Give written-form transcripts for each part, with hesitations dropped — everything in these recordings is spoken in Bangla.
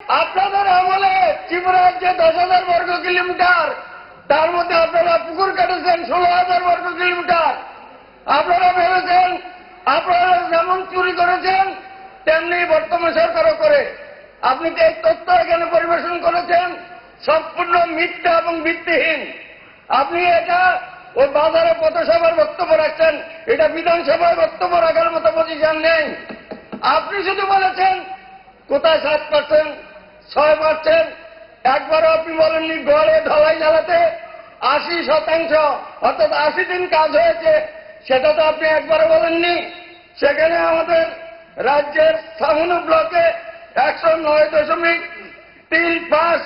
আপনাদের আমলে ত্রিপুরার যে 10,000 বর্গ কিলোমিটার, তার মধ্যে আপনারা পুকুর কেটেছেন 16,000 বর্গ কিলোমিটার। আপনারা ভেবেছেন আপনারা যেমন চুরি করেছেন তেমনি বর্তমান সরকারও করে। আপনি যে তথ্য এখানে পরিবেশন করেছেন সম্পূর্ণ মিথ্যা এবং ভিত্তিহীন। আপনি এটা ওই বাজারে পথসভার বক্তব্য রাখছেন, এটা বিধানসভায় বক্তব্য রাখার মতো পজিশন নেই। আপনি শুধু বলেছেন কোথায় 7%, 6%, একবারও আপনি বলেননি গড়ে ঢালাই জ্বালাতে 80% অর্থাৎ 80 দিন কাজ হয়েছে, সেটা তো আপনি একবারও বলেননি। সেখানে আমাদের রাজ্যের সামুনু ব্লকে 109.35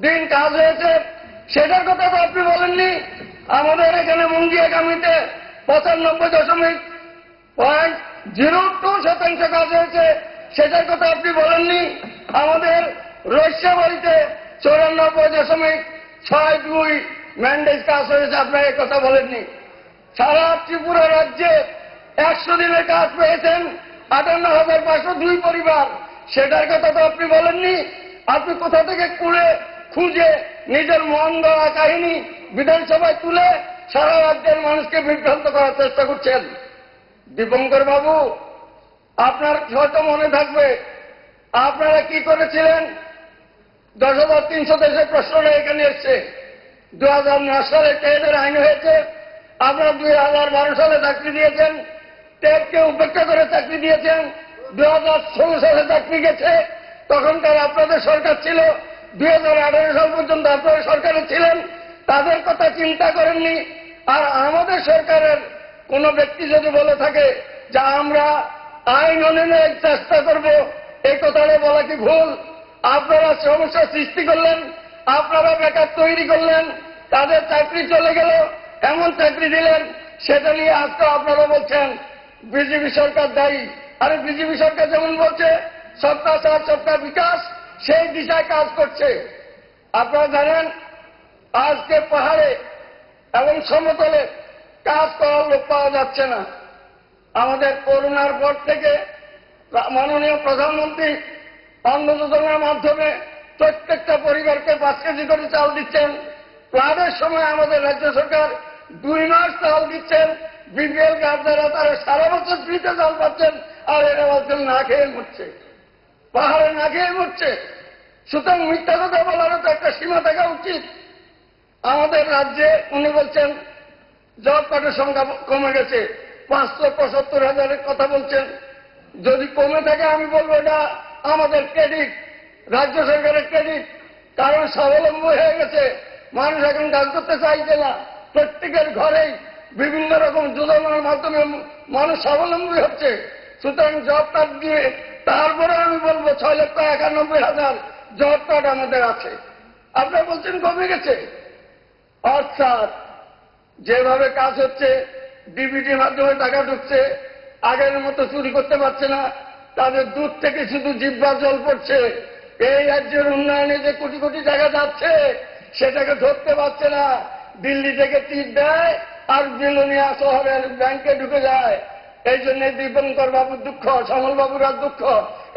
দিন কাজ হয়েছে, সেটার কথা তো আপনি বলেননি। আমাদের এখানে মুঙ্গিয়াগামীতে 95.02% কাজ হয়েছে, সেটার কথা আপনি বলেননি। আমাদের রৈস্যাবাড়িতে 94.62 ম্যান্ডেজ কাজ হয়েছে, আপনার এ কথা বলেননি। সারা ত্রিপুরা রাজ্যে 100 দিনের কাজ পেয়েছেন 58,502 পরিবার, সেটার কথা তো আপনি বলেননি। আপনি কোথা থেকে খুঁজে নিজের মন গড়া কাহিনী বিধানসভায় তুলে সারা রাজ্যের মানুষকে বিভ্রান্ত করার চেষ্টা করছেন। দীপঙ্কর বাবু, আপনার হয়তো মনে থাকবে আপনারা কি করেছিলেন। 10,300 দেশের প্রশ্নটা এখানে এসছে। 2009 সালে টেটের আইন হয়েছে, আপনারা 2012 সালে চাকরি দিয়েছেন, টেটকে উপেক্ষা করে চাকরি দিয়েছেন। 2016 সালে চাকরি গেছে, তখনকার আপনাদের সরকার ছিল। 2018 সাল পর্যন্ত আপনারা সরকারে ছিলেন, তাদের কথা চিন্তা করেননি। আর আমাদের সরকারের কোন ব্যক্তি যদি বলে থাকে যে আমরা আইন অনুযায়ী চেষ্টা করব, এই কথাটা বলা কি ভুল? আপনারা সমস্যা সৃষ্টি করলেন, আপনারা বেকার তৈরি করলেন, তাদের চাকরি চলে গেল, এমন চাকরি দিলেন, সেটা নিয়ে আজকে আপনারা বলছেন বিজেপি সরকার দায়ী। আরে বিজেপি সরকার যেমন বলছে সবকা সাথ সবকা বিকাশ, সেই দিশায় কাজ করছে। আপনারা জানেন আজকে পাহাড়ে এবং সমতলে কাজ করার লোক পাওয়া যাচ্ছে না। আমাদের করোনার পর থেকে মাননীয় প্রধানমন্ত্রী অন্ন যোজনার মাধ্যমে প্রত্যেকটা পরিবারকে 5 কেজি করে চাল দিচ্ছেন। ফ্লাডের সময় আমাদের রাজ্য সরকার 2 মাস চাল দিচ্ছেন। বিপিএল কার্ড যারা তারা সারা বছর ফ্রিতে চাল পাচ্ছেন, আর এরা বলছেন না খেয়ে মরছে, পাহাড়ে না খেয়ে মরছে। সুতরাং মিথ্যা কথা বলারও তো একটা সীমা থাকা উচিত। আমাদের রাজ্যে উনি বলছেন জব কার্ডের সংখ্যা কমে গেছে, 575,000-এর কথা বলছেন। যদি কমে থাকে আমি বলবো এটা আমাদের ক্রেডিট, রাজ্য সরকারের ক্রেডিট। কারণ স্বাবলম্বী হয়ে গেছে, মানুষ এখন কাজ করতে চাইছে না। প্রত্যেকের ঘরেই বিভিন্ন রকম যোজনার মাধ্যমে মানুষ স্বাবলম্বী হচ্ছে। সুতরাং জব কার্ড দিয়ে তারপরে আমি বলবো 6,91,000 জব কার্ড আমাদের আছে। আপনারা বলছেন কমে গেছে, অর্থাৎ যেভাবে কাজ হচ্ছে ডিবিটির মাধ্যমে টাকা ঢুকছে, আগের মতো চুরি করতে পারছে না, তাদের দূর থেকে শুধু জিহ্বা জল পড়ছে। এই রাজ্যের উন্নয়নে যে কোটি কোটি টাকা যাচ্ছে সেটাকে ধরতে পারছে না। দিল্লি থেকে তীর দেয় আর বিলোনিয়া শহরের ব্যাংকে ঢুকে যায়। এই জন্য দীপঙ্কর বাবুর দুঃখ, সমল বাবুরা দুঃখ।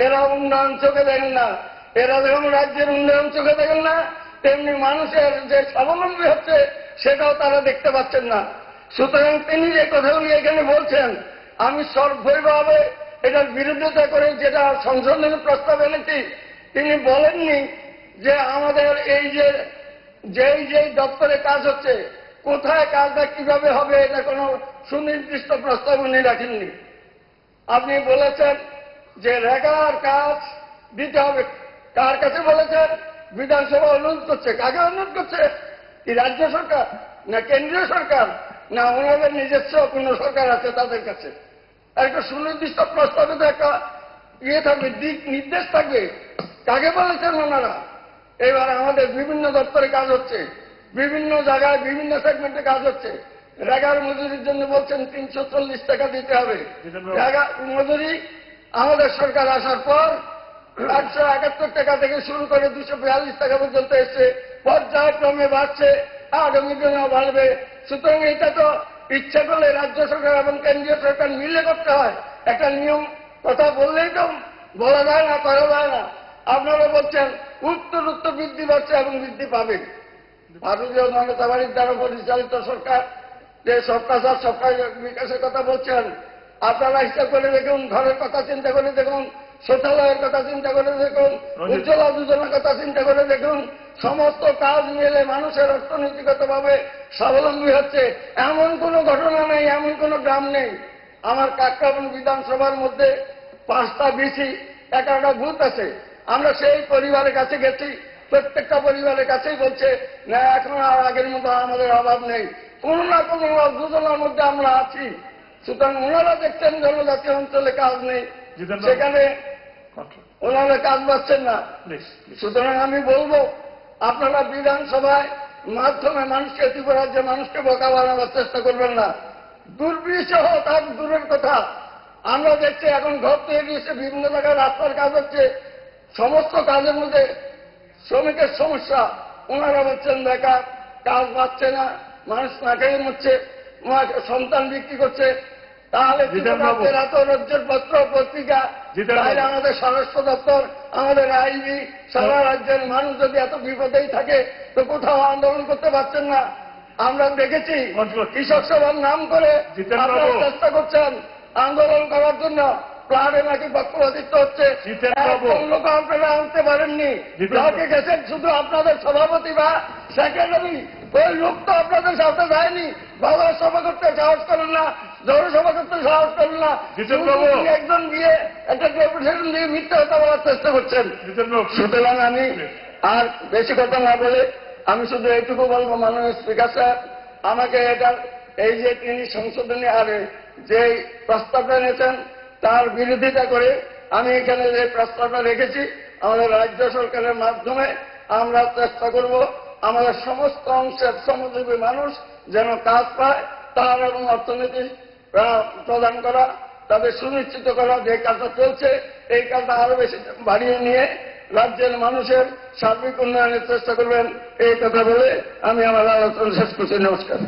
এরা উন্নয়ন চোখে দেখেন না। এরা যেমন রাজ্যের উন্নয়ন চোখে দেখেন না, তেমনি মানুষের যে স্বাবলম্বী হচ্ছে সেটাও তারা দেখতে পাচ্ছেন না। সুতরাং তিনি যে কথাগুলি এখানে বলছেন, আমি সর্বভাবে এটার বিরোধিতা করে যেটা সংশোধনের প্রস্তাব এনেছি। তিনি বলেননি যে আমাদের এই যে দপ্তরে কাজ হচ্ছে কোথায় কাজটা কিভাবে হবে, এটা কোনো সুনির্দিষ্ট প্রস্তাব উনি রাখেননি। আপনি বলেছেন যে রেগার কাজ দিতে হবে। কার কাছে বলেছেন? বিধানসভা অনুরোধ করছে। কাকে অনুরোধ করছে? কি রাজ্য সরকার না কেন্দ্রীয় সরকার না ওনাদের নিজস্ব কোন সরকার আছে তাদের কাছে? একটা সুনির্দিষ্ট প্রস্তাবে তো একটা থাকবে, দিক নির্দেশ থাকবে। কাকে বলেছেন ওনারা? এবার আমাদের বিভিন্ন দপ্তরে কাজ হচ্ছে, বিভিন্ন জায়গায় বিভিন্ন সেগমেন্টে কাজ হচ্ছে। রেগার মজুরির জন্য বলছেন 340 টাকা দিতে হবে। রেগা মজুরি আমাদের সরকার আসার পর 871 টাকা থেকে শুরু করে 242 টাকা পর্যন্ত এসছে, পর্যায়ক্রমে বাড়ছে, আগামী দিনেও বাড়বে। সুতরাং এটা তো ইচ্ছা করলে রাজ্য সরকার এবং কেন্দ্রীয় সরকার মিলে করতে হয়। একটা নিয়ম কথা বললেই তো বলা যায় না, করা যায় না। আপনারা বলছেন উত্তর উত্তর বৃদ্ধি পাচ্ছে এবং বৃদ্ধি পাবে। ভারতীয় জনতা পার্টির দ্বারা পরিচালিত সরকার যে সবকা সাথ সবকা বিকাশের কথা বলছেন, আপনারা হিসাব করে দেখুন, ঘরের কথা চিন্তা করে দেখুন, শৌচালয়ের কথা চিন্তা করে দেখুন, উজ্জ্বলা যোজনার কথা চিন্তা করে দেখুন, সমস্ত কাজ মিলে মানুষের অর্থনৈতিকভাবে স্বাবলম্বী হচ্ছে। এমন কোনো ঘটনা নেই, এমন কোনো গ্রাম নেই। আমার কাকরাবন বিধানসভার মধ্যে 5টা বিসি 11টা বুথ আছে। আমরা সেই পরিবারের কাছে গেছি, প্রত্যেকটা পরিবারের কাছেই বলছে না এখন আর আগের মতো আমাদের অভাব নেই, কোনো না কোনো যোজনার মধ্যে আমরা আছি। সুতরাং ওনারা দেখছেন জনজাতি অঞ্চলে কাজ নেই, সেখানে ওনারা কাজ পাচ্ছেন না। সুতরাং আমি বলবো আপনারা বিধানসভায় মাধ্যমে মানুষকে ত্রিপুরাজ্যে মানুষকে বোকা বানাবার চেষ্টা করবেন না। দুর্বিষহ তার দূরের কথা, আমরা দেখছি এখন ঘর তৈরি হচ্ছে, বিভিন্ন জায়গায় রাস্তার কাজ হচ্ছে, সমস্ত কাজের মধ্যে শ্রমিকের সমস্যা। ওনারা বলছেন বেকার, কাজ পাচ্ছে না, মানুষ না খেয়ে মরছে, সন্তান বিক্রি করছে। তাহলে এত রাজ্যের পত্র পত্রিকা, তাহলে আমাদের স্বরাষ্ট্র দপ্তর, আমাদের আইবি, সারা রাজ্যের মানুষ যদি এত বিপদেই থাকে তো কোথাও আন্দোলন করতে পারছেন না। আমরা দেখেছি কৃষক সভার নাম করে আপনারা চেষ্টা করছেন আন্দোলন করার জন্য, প্লারে নাকি পক্ষপাতিত্ব হচ্ছে, লোক আপনারা আনতে পারেননি, ব্লকে গেছেন শুধু আপনাদের সভাপতি বা সেক্রেটারি, ওই লোক তো আপনাদের সাথে যায়নি। বাবার সভা করতে সাহস করেন না, জনসভা করতে সাহস করেন না, একজন গিয়ে একটা ডেপুটেশন দিয়ে মিথ্যা কথা বলার চেষ্টা করছেন। সুতরাং আমি আর বেশি কথা না বলে আমি শুধু এইটুকু বলবো, মাননীয় স্পিকার সাহেব আমাকে এটা এই যে তিনি সংশোধনী আরে যে প্রস্তাবটা এনেছেন তার বিরোধিতা করে আমি এখানে যে প্রস্তাবটা রেখেছি, আমাদের রাজ্য সরকারের মাধ্যমে আমরা চেষ্টা করব আমাদের সমস্ত অংশের শ্রমজীবী মানুষ যেন কাজ পায়, তার এবং অর্থনীতি প্রদান করা, তাদের সুনিশ্চিত করা। যে কাজটা চলছে এই কাজটা আরো বেশি বাড়িয়ে নিয়ে রাজ্যের মানুষের সার্বিক উন্নয়নের চেষ্টা করবেন, এই কথা বলে আমি আমার আলোচনা শেষ করছি। নমস্কার।